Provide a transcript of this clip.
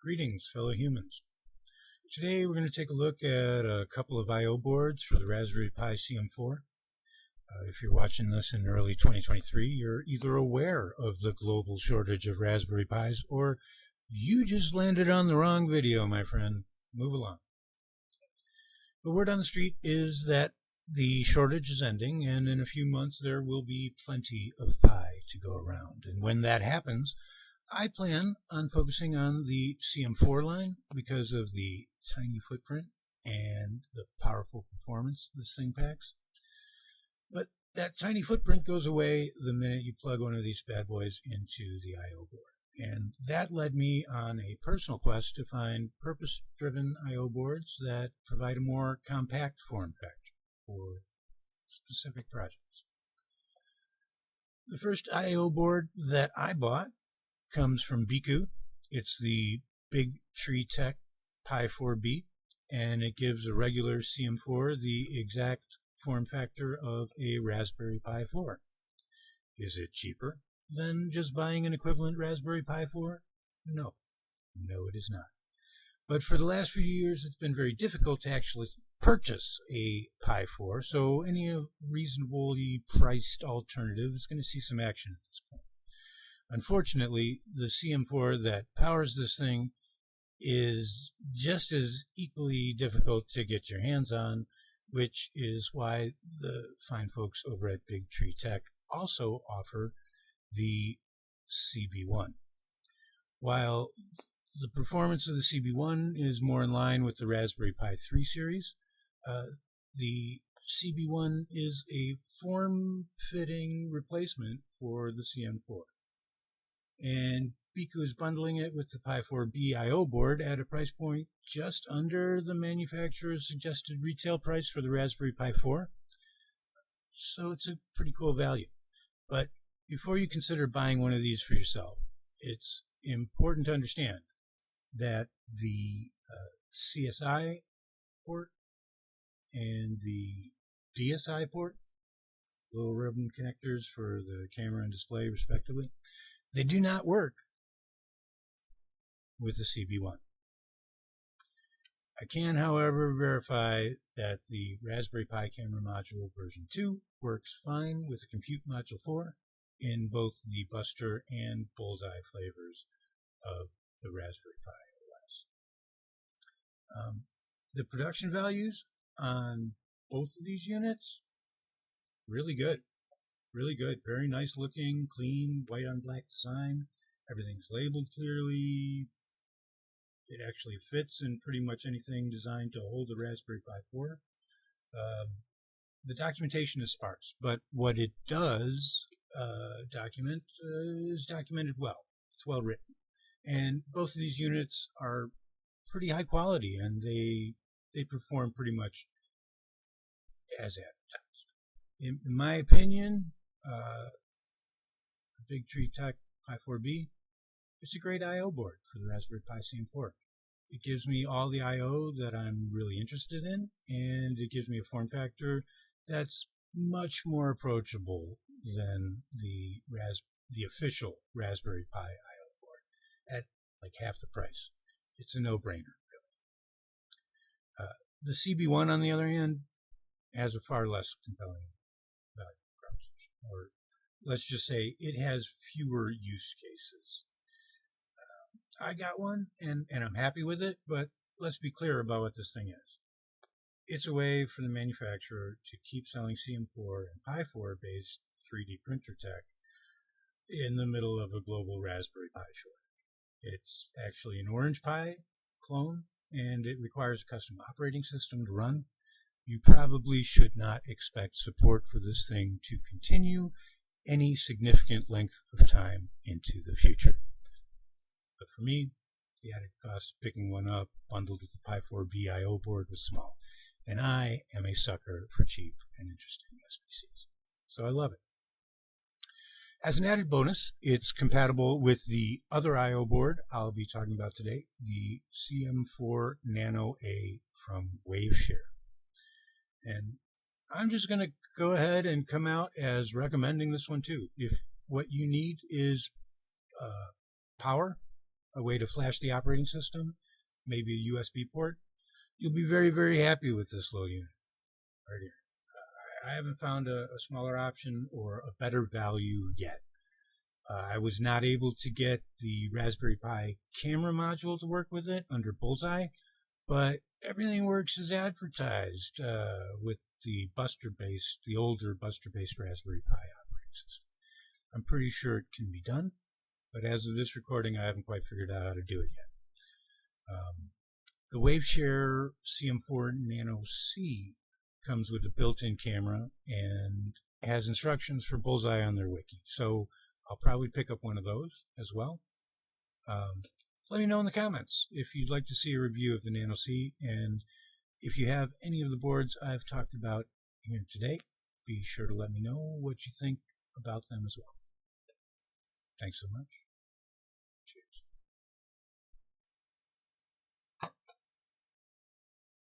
Greetings, fellow humans. Today we're going to take a look at a couple of I/O boards for the Raspberry Pi CM4. If you're watching this in early 2023, you're either aware of the global shortage of Raspberry Pis or you just landed on the wrong video, my friend. Move along. The word on the street is that the shortage is ending, and in a few months there will be plenty of Pi to go around. And when that happens, I plan on focusing on the CM4 line because of the tiny footprint and the powerful performance this thing packs. But that tiny footprint goes away the minute you plug one of these bad boys into the I/O board. And that led me on a personal quest to find purpose-driven I/O boards that provide a more compact form factor for specific projects. The first I/O board that I bought comes from BIGTREETECH. It's the BIGTREETECH Pi 4B, and it gives a regular CM4 the exact form factor of a Raspberry Pi 4. Is it cheaper than just buying an equivalent Raspberry Pi 4? No. No, it is not. But for the last few years, it's been very difficult to actually purchase a Pi 4, so any reasonably priced alternative is going to see some action at this point. Unfortunately, the CM4 that powers this thing is just as equally difficult to get your hands on, which is why the fine folks over at BIGTREETECH also offer the CB1. While the performance of the CB1 is more in line with the Raspberry Pi 3 series, the CB1 is a form-fitting replacement for the CM4. And BIGTREETECH is bundling it with the Pi 4B I/O board at a price point just under the manufacturer's suggested retail price for the Raspberry Pi 4. So it's a pretty cool value. But before you consider buying one of these for yourself, it's important to understand that the CSI port and the DSI port, little ribbon connectors for the camera and display respectively, they do not work with the CB1. I can, however, verify that the Raspberry Pi camera module version 2 works fine with the Compute Module 4 in both the Buster and Bullseye flavors of the Raspberry Pi OS. The production values on both of these units, really good. Really good. Very nice looking, clean, white on black design. Everything's labeled clearly. It actually fits in pretty much anything designed to hold a Raspberry Pi 4. The documentation is sparse, but what it does document is documented well. It's well written. And both of these units are pretty high quality, and they perform pretty much as advertised. In my opinion, BIGTREETECH Pi 4B, it's a great I/O board for the Raspberry Pi CM4. It gives me all the I/O that I'm really interested in, and it gives me a form factor that's much more approachable than the official Raspberry Pi I/O board at like half the price. It's a no-brainer, really. The CB1, on the other hand, has a far less compelling value proposition, or let's just say it has fewer use cases. I got one, and I'm happy with it, but let's be clear about what this thing is. It's a way for the manufacturer to keep selling CM4 and Pi 4 based 3D printer tech in the middle of a global Raspberry Pi shortage. It's actually an Orange Pi clone, and it requires a custom operating system to run. You probably should not expect support for this thing to continue any significant length of time into the future. But for me, the added cost of picking one up bundled with the Pi 4B I/O board was small, and I am a sucker for cheap and interesting SBCs. So I love it. As an added bonus, it's compatible with the other I/O board I'll be talking about today, the CM4 Nano A from Waveshare. And I'm just going to go ahead and come out as recommending this one too. If what you need is power, a way to flash the operating system, maybe a USB port, you'll be very, very happy with this little unit right here. I haven't found a smaller option or a better value yet. I was not able to get the Raspberry Pi camera module to work with it under Bullseye, but everything works as advertised with the older Buster-based Raspberry Pi operating system. I'm pretty sure it can be done, but as of this recording, I haven't quite figured out how to do it yet. The Waveshare CM4 Nano C comes with a built-in camera and has instructions for Bullseye on their wiki, so I'll probably pick up one of those as well. Let me know in the comments if you'd like to see a review of the Nano C, and if you have any of the boards I've talked about here today, be sure to let me know what you think about them as well. Thanks so much.